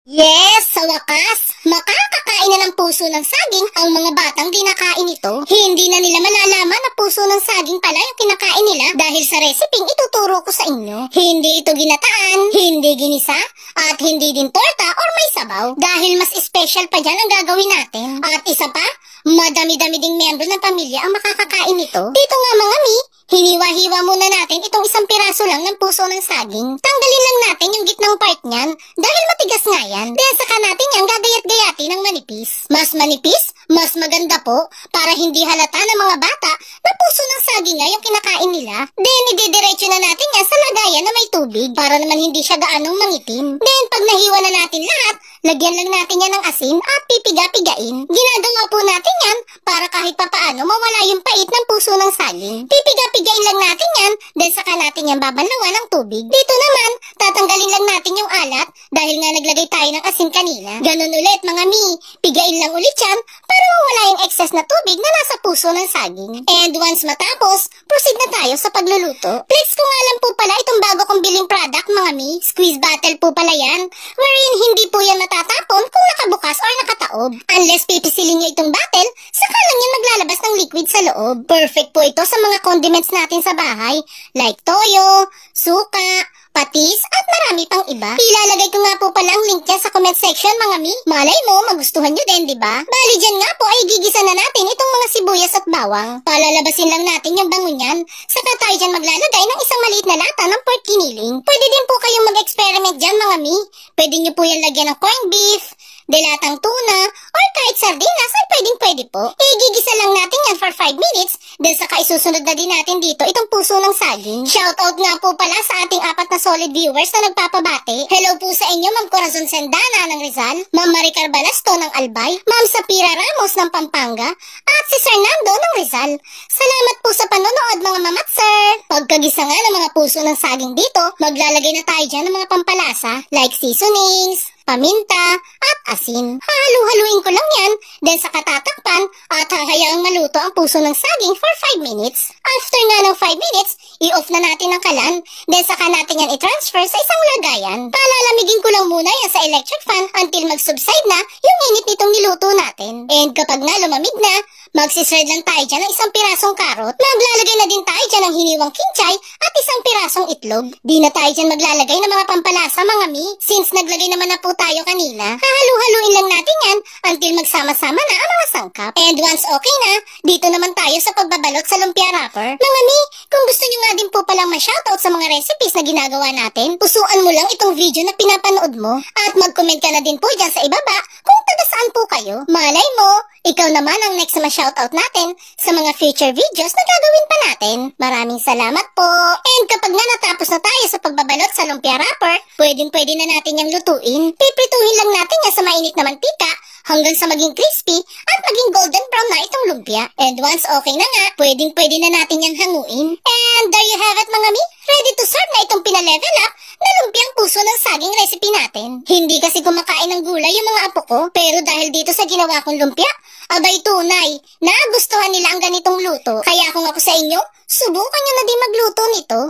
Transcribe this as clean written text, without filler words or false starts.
Yes! Sa wakas, makakakain na ng puso ng saging ang mga batang kinakain ito. Hindi na nila malalaman na puso ng saging pala yung kinakain nila dahil sa reseping ituturo ko sa inyo. Hindi ito ginataan, hindi ginisa, at hindi din torta or may sabaw. Dahil mas special pa dyan ang gagawin natin. At isa pa, madami-dami ding miyembro ng pamilya ang makakakain nito. Dito nga mga mi, hiniwa-hiwa muna natin itong isang piraso lang ng puso ng saging. Tanggalin lang natin yung gitnang part niyan dahil matigas nga yan. Then saka natin yan gagayat-gayati ng manipis. Mas manipis, mas maganda po para hindi halata ng mga bata na puso ng saging nga yung kinakain nila. Then idediretso na natin yan sa lagayan na may tubig para naman hindi siya gaanong mangitim. Then pag nahiwa na natin lahat, lagyan lang natin yan ng asin at pipiga-pigain. Ginagawa po natin yan para kahit papaano mawala yung pait ng puso ng saging. Pipiga-pigain lang natin yan, then saka natin yan babanlawan ng tubig. Dito naman, tatanggalin lang natin yung alat dahil nga naglagay tayo ng asin kanina. Ganun ulit mga mi, pigain lang ulit yan para mawala yung excess na tubig na nasa puso ng saging. And once matapos, proceed na tayo sa pagluluto. Flex ko nga lang po pala itong bago kong biling product mga mi. Squeeze bottle po pala yan, wherein hindi po yan matatapon kung nakabukas or nakataob. Unless pipisilin nyo itong bottle, saka lang yan maglalabas ng liquid sa loob. Perfect po ito sa mga condiments natin sa bahay, like toyo, suka, patis, at marami pang iba. Ilalagay ko nga po pala ang link niya sa comment section mga mi. Malay mo, magustuhan nyo din, diba? Bali dyan nga po ay gigisa na natin itong mga sibuyas at bawang. Palalabasin lang natin yung bango niyan. Saka tayo dyan maglalagay ng isang maliit na lata ng pork giniling. Pwede din po kayong mag-experiment dyan mga mi. Pwede nyo po yan lagyan ng corned beef, delatang tuna, or kahit sardinas ay pwedeng-pwede po. Igigisa lang natin yan for 5 minutes, then saka isusunod na din natin dito itong puso ng saging. Shoutout nga po pala sa ating 4 na solid viewers na nagpapabate. Hello po sa inyo, Ma'am Corazon Sendana ng Rizal, Ma'am Maricar Balasto ng Albay, Ma'am Sapira Ramos ng Pampanga, at si Sir Nando ng Rizal. Salamat po sa panonood mga mamat sir. Pagkagisa nga ng mga puso ng saging dito, maglalagay na tayo dyan ng mga pampalasa like seasonings, paminta, at asin. Hahalu-haluin ko lang yan, then saka tatakpan at hahayaang maluto ang puso ng saging for 5 minutes. After nga ng 5 minutes, i-off na natin ang kalan, then saka natin yan i-transfer sa isang lagayan. Palalamigin ko lang muna yan sa electric fan until mag-subside na yung init nitong niluto natin. And kapag nga lumamig na, magsisred lang tayo dyan ng isang pirasong karot. Maglalagay na din tayo dyan ng hiniwang kinchay at isang pirasong itlog. Di na tayo dyan maglalagay ng mga pampalasa mga mi, since naglagay naman na po tayo kanina. Hahalu-haluin lang natin yan until magsama-sama na ang mga sangkap. And once okay na, dito naman tayo sa pagbabalot sa lumpia wrapper. Mga mi, kung gusto nyo nga din po palang ma-shoutout sa mga recipes na ginagawa natin, pusuan mo lang itong video na pinapanood mo at mag-comment ka na din po dyan sa ibaba kung taga saan po kayo. Malay mo, ikaw naman ang next na ma-shoutout natin sa mga future videos na gagawin pa natin. Maraming salamat po. And kapag nga natapos na tayo sa pagbabalot sa lumpia wrapper, pwede na natin yung lutuin. Piprituhin lang natin yan sa mainit na mantika hanggang sa maging crispy at maging golden brown na itong lumpia. And once okay na nga, pwede na natin yung hanguin. And there you have it mga mi. Ready to serve na itong pinalevel up na lumpiang puso ng saging recipe natin. Hindi kasi kumakain ng gulay yung mga apo ko, pero dahil dito sa ginawa kong lumpia, abay tunay, nagustuhan nila ang ganitong luto. Kaya kung ako sa inyo, subukan nyo na din magluto nito.